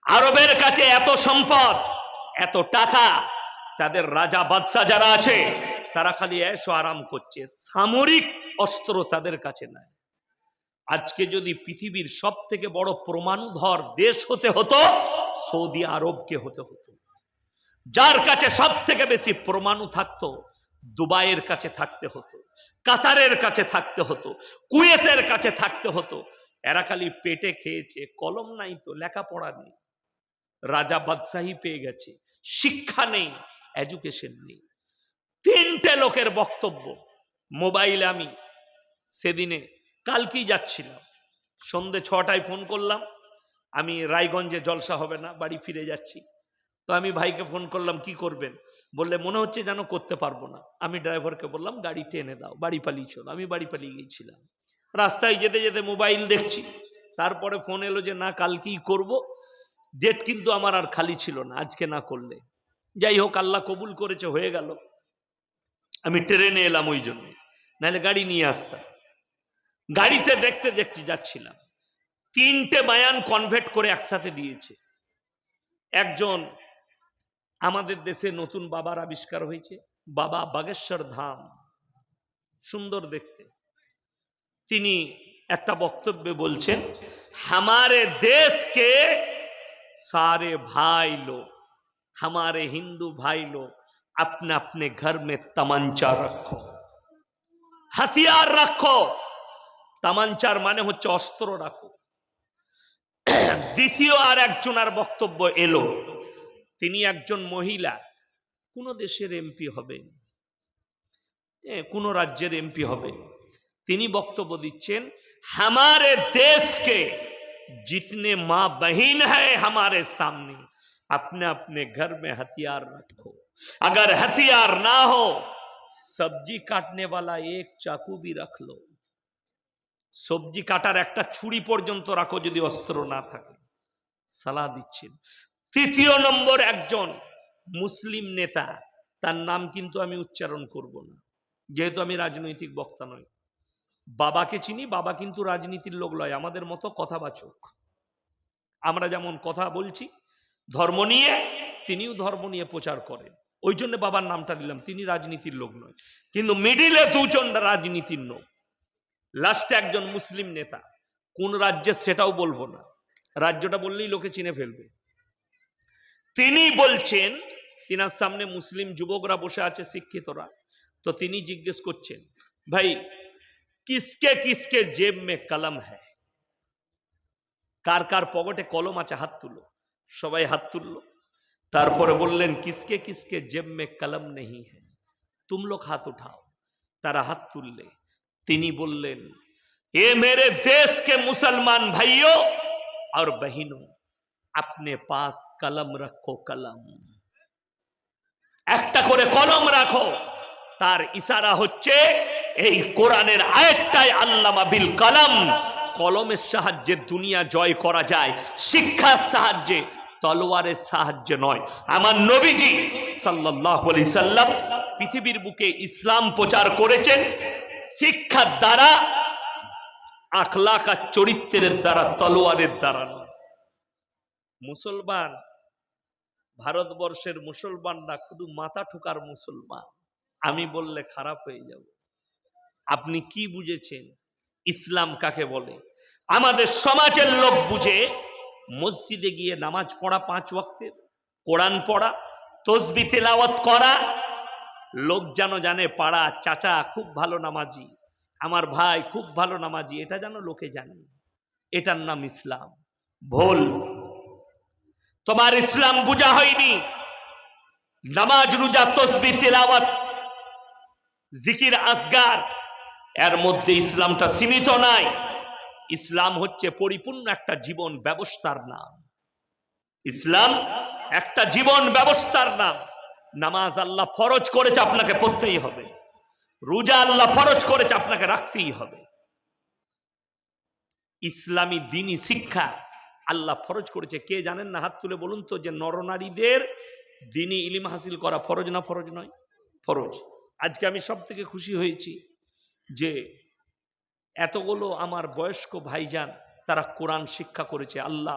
আরবের কাছে এত সম্পদ, এত টাকা, তাদের রাজা বাদশা যারা আছে তারা খালি এসো আরাম করছে, সামরিক অস্ত্র তাদের কাছে নাই। আজকে যদি পৃথিবীর সব থেকে বড় পরমাণুধর দেশ হতে হতো, সৌদি আরবকে হতে হতো। যার কাছে সব থেকে বেশি পরমাণু থাকতো, দুবাইয়ের কাছে থাকতে হতো, কাতারের কাছে থাকতে হতো, কুয়েতের কাছে থাকতে হতো। এরা খালি পেটে খেয়েছে, কলম নাই তো, লেখাপড়া নেই, রাজা বাদশাহী পেয়ে গেছে, শিক্ষা নেই, এডুকেশন নেই। তিনটে লোকের বক্তব্য মোবাইলে আমি সেদিনে কালকেই যাচ্ছিলাম, সন্ধে 6টায় ফোন করলাম, আমি রায়গঞ্জে জলসা হবে না, বাড়ি ফিরে যাচ্ছি। তো আমি ভাইকে ফোন করলাম, কি করবেন? বললে মনে হচ্ছে যেন করতে পারবো না। আমি ড্রাইভারকে বললাম গাড়ি টেনে দাও, বাড়ি পালিয়ে চলো। আমি বাড়ি পালিয়ে গিয়েছিলাম। রাস্তায় যেতে যেতে মোবাইল দেখছি, তারপরে ফোন এলো যে না কালকেই করব। ডেট কিন্তু আমার আর খালি ছিল না, আজকে না করলে। যাই হোক, আল্লাহ কবুল করেছে, হয়ে গেল। আমি ট্রেনে এলাম ওই জন্য, নাহলে গাড়ি নিয়ে আসতাম। গাড়িতে দেখতে দেখতে যাচ্ছিলাম, তিনটে বায়ান কনভার্ট করে একসাথে দিয়েছে। একজন আমাদের দেশে নতুন বাবার আবিষ্কার হয়েছে, বাবা বাগেশ্বর ধাম, সুন্দর দেখতে। তিনি একটা বক্তব্যে বলছেন, हमारे देश के सारे भाई लोग, हमारे हिंदू भाई लोग अपने अपने घर में तमंचा रखो, हथियार रखो। तमंचार माने হচ্ছে অস্ত্র রাখো। দ্বিতীয় আর একজনের বক্তব্য এলো, তিনি একজন মহিলা, কোন দেশের এমপি হবেন, কোন রাজ্যের এমপি হবেন। তিনি বক্তব্য দিচ্ছেন, हमारे देश के जितने माँ बहन है हमारे सामने, अपने अपने घर में हथियार रखो। अगर हथियार ना हो, सब्जी काटने वाला एक चाकू भी रख लो, সবজি কাটার একটা ছুরি পর্যন্ত রাখো যদি অস্ত্র না থাকে। সালাহ দিচ্ছেন। তৃতীয় নম্বর একজন মুসলিম নেতা, তার নাম কিন্তু আমি উচ্চারণ করব না, যেহেতু আমি রাজনৈতিক বক্তা নই। বাবাকে চিনি, বাবা কিন্তু রাজনীতির লোক নয়, আমাদের মতো কথাবাচক। আমরা যেমন কথা বলছি ধর্ম নিয়ে, তিনিও ধর্ম নিয়ে প্রচার করেন, ওই জন্য বাবার নামটা নিলাম। তিনি রাজনীতির লোক নয়, কিন্তু মিডিলে দুজন রাজনীতির লোক, লাস্টে একজন মুসলিম নেতা। কোন রাজ্যের সেটাও বলবো না, রাজ্যটা বললেই লোকে চিনে ফেলবে। তিনি বলছেন, তিনার সামনে মুসলিম যুবকরা বসে আছে, শিক্ষিতরা। তো তিনি জিজ্ঞেস করছেন, ভাই কিসকে কিসকে জেব মে কলম হ্যায়, কার কার পকেটে কলম আছে, হাত তুলো। সবাই হাত তুললো। তারপরে বললেন, কিসকে কিসকে জেব মে কলম নেহি হ্যায়, তুম লোগ হাত উঠাও। তারা হাত তুললে। তিনি বললেন, এ মেরে দেশ কে মুসলমান ভাইयों और बहनों, अपने पास कलम रखो, कलम, একটা করে কলম রাখো। তার ইশারা হচ্ছে এই কোরআনের আয়াতটাই, আল্লামা বিল কলম, কলমের সাহায্যে দুনিয়া জয় করা যায়, শিক্ষার সাহায্যে, তলোয়ারের সাহায্যে নয়। আমার নবীজি সাল্লাল্লাহু আলাইহি সাল্লাম পৃথিবীর বুকে ইসলাম প্রচার করেছেন শিক্ষার দ্বারা, আখলাক আর চরিত্রের দ্বারা, তলোয়ারের দ্বারা নয়। মুসলমান, ভারতবর্ষের মুসলমান না, শুধু মাথা ঠোকার মুসলমান। আমি বললে খারাপ হয়ে যাব। আপনি কি বুঝেছেন ইসলাম কাকে বলে? আমাদের সমাজের লোক বুঝে মসজিদে গিয়ে নামাজ পড়া, 5 ওয়াক্তের কোরআন পড়া, তসবিহ তেলাওয়াত করা। লোক যেন জানে পাড়া চাচা খুব ভালো নামাজি, আমার ভাই খুব ভালো নামাজি, এটা যেন লোকে জানে। এটার নাম ইসলাম। ভুল, তোমার ইসলাম বুঝা হয়নি। নামাজ, রোজা, তসবিহ তেলাওয়াত, জিকির, আসগার, এর মধ্যে ইসলামটা সীমিত নাই। ইসলাম হচ্ছে পরিপূর্ণ একটা জীবন ব্যবস্থার নাম। ইসলাম একটা জীবন ব্যবস্থার নাম। নামাজ আল্লাহ ফরজ করেছে, আপনাকে পড়তেই হবে। রোজা আল্লাহ ফরজ করেছে, আপনাকে রাখতেই হবে। ইসলামী দ্বীনি শিক্ষা আল্লাহ ফরজ করেছে। কে জানেন না? হাত তুলে বলুন তো, যে নরনারীদের দ্বীনি ইলম হাসিল করা ফরজ না ফরজ নয়? ফরজ। আজকে আমি সব থেকে খুশি হয়েছি যে এতগুলো আমার বয়স্ক ভাইজান তারা কোরআন শিক্ষা করেছে। আল্লাহ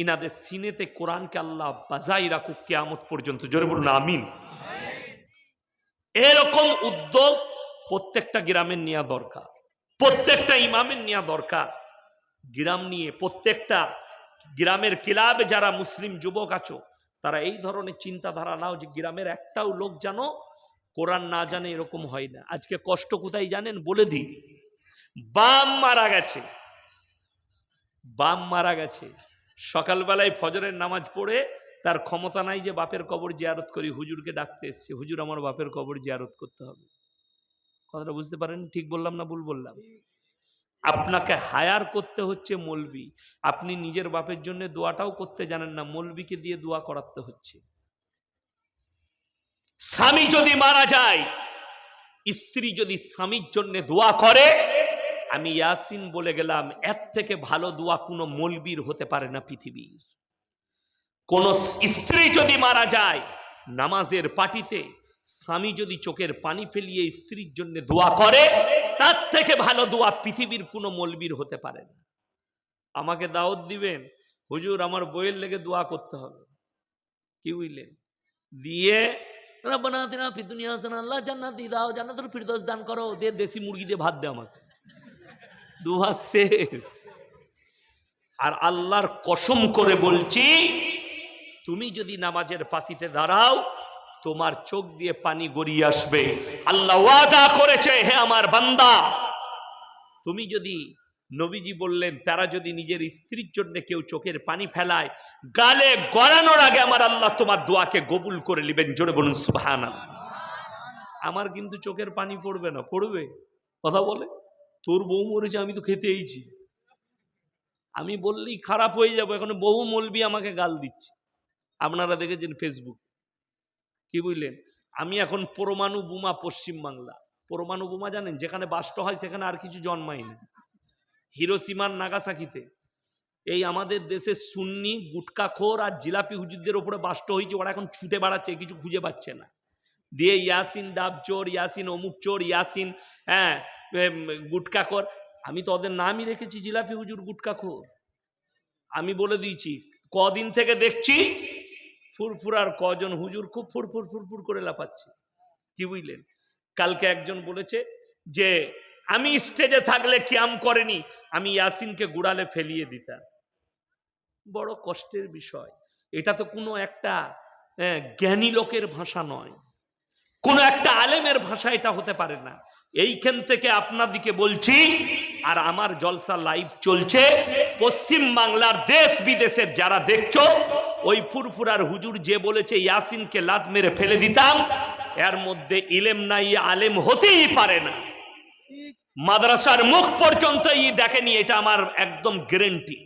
ইনাদের সিনেতে কোরআনকে আল্লাহ বাজাই রাখুক কিয়ামত পর্যন্ত। জোরে বলুন আমিন। এরকম উদ্যোগ প্রত্যেকটা গ্রামের নেওয়া দরকার, প্রত্যেকটা ইমামের নেওয়া দরকার। গ্রাম নিয়ে প্রত্যেকটা গ্রামের ক্লাবে যারা মুসলিম যুবক আছো তারা এই ধরনের চিন্তাধারা নাও যে গ্রামের একটাও লোক জানো কোরআন না জানে, এরকম হয় না। আজকে কষ্ট কোথায় জানেন বলে দিই, বাম মারা গেছে, বাম মারা গেছে, সকালবেলায় ফজরের নামাজ পড়ে তার ক্ষমতা নাই যে বাপের কবর জিয়ারত করি, হুজুরকে ডাকতে এসছে, হুজুর আমার বাপের কবর জিয়ারত করতে হবে। কথাটা বুঝতে পারেন? ঠিক বললাম না ভুল বললাম? আপনাকে হায়ার করতে হচ্ছে মৌলবি, আপনি নিজের বাপের জন্য দোয়াটাও করতে জানেন না, মৌলবিকে দিয়ে দোয়া করাতে হচ্ছে। স্বামী যদি মারা যায়, স্ত্রী যদি স্বামীর জন্য দোয়া করে, আমি ইয়াসিন বলে গেলাম, এর থেকে ভালো দোয়া কোনো মৌলবীর হতে পারে না পৃথিবীর। কোন স্ত্রী যদি মারা যায় নামাজের পাটিতে, স্বামী যদি চোখের পানি ফেলিয়ে স্ত্রীর জন্য দোয়া করে, তার থেকে ভালো দোয়া পৃথিবীর কোনো মৌলবীর হতে পারে না। আমাকে দাওয়াত দিবেন, হুজুর আমার বইয়ের লেগে দোয়া করতে হবে, কি বুঝলেন? দিয়ে রব্বানা আতিনা ফিদ দুনিয়া হাসানাহ, আল্লাহ জান্নাত দিয়ে দাও, জান্নাতুল ফিরদৌস দান করো, দিয়ে দেশি মুরগি দিয়ে ভাত দে আমাকে, দোয়া শেষ। আর আল্লাহর কসম করে বলছি, তুমি যদি নামাজের পাতিতে দাঁড়াও তোমার চোখ দিয়ে পানি গড়িয়ে আসবে। আল্লাহ ওয়াদা করেছে, হে আমার বান্দা, তুমি যদি, নবীজি বললেন, তারা যদি নিজের স্ত্রীর জন্য কেউ চোখের পানি ফেলায়, গালে গড়ানোর আগে আমার আল্লাহ তোমার দোয়াকে কবুল করে নেবেন। জোরে বলুন সুবহানাল্লাহ। আমার কিন্তু চোখের পানি পড়বে না, পড়বে? কথা বলে, তোর বউ মরেছে আমি তো খেতে এইছি, আমি বললেই খারাপ হয়ে যাবো। এখন বহু মৌলবি আমাকে গাল দিচ্ছে, আপনারা দেখেছেন ফেসবুক, কি বুঝলেন? আমি এখন পরমাণু বোমা, পশ্চিম বাংলা পরমাণু বোমা জানেন, যেখানে বাস্ট হয় সেখানে আর কিছু জন্মায়নি, হিরোসীমার নাগাসাকিতে। এই আমাদের দেশের সুন্নি গুটকাখোর আর জিলাপি হুজুরদের উপরে বাস্ট হয়েছে, ওরা এখন ছুটে বেড়াচ্ছে, কিছু খুঁজে পাচ্ছে না, দিয়ে ইয়াসিন ডাব চোর, ইয়াসিন অমুক চোর, ইয়াসিন গুটকাখোর। আমি তো ওদের নামই রেখেছি জিলাপি হুজুর গুটকাখোর। আমি বলে দিয়েছি, কদিন থেকে দেখছি ফুরফুরার কজন হুজুর খুব ফুরফুর ফুরফুর করে লাফাচ্ছে, কি বুঝলেন? কালকে একজন বলেছে যে আমি স্টেজে থাকলে কিয়াম করেনি, আমি ইয়াসিনকে গুড়ালে ফেলিয়ে দিতাম। বড় কষ্টের বিষয়। এটা তো কোনো একটা জ্ঞানী লোকের ভাষা নয়, কোনো একটা আলেমের ভাষা এটা হতে পারে না। এইখান থেকে আপনাদিকে বলছি, আর আমার জলসা লাইভ চলছে, পশ্চিম বাংলার দেশ বিদেশের যারা দেখছো, ওই ফুরফুরার হুজুর যে বলেছে ইয়াসিনকে লাত মেরে ফেলে দিতাম, এর মধ্যে ইলেম নাই, আলেম হতেই পারে না। মাদ্রাসার মুখ পর্যন্ত দেখেনি, এটা আমার একদম গ্যারান্টি।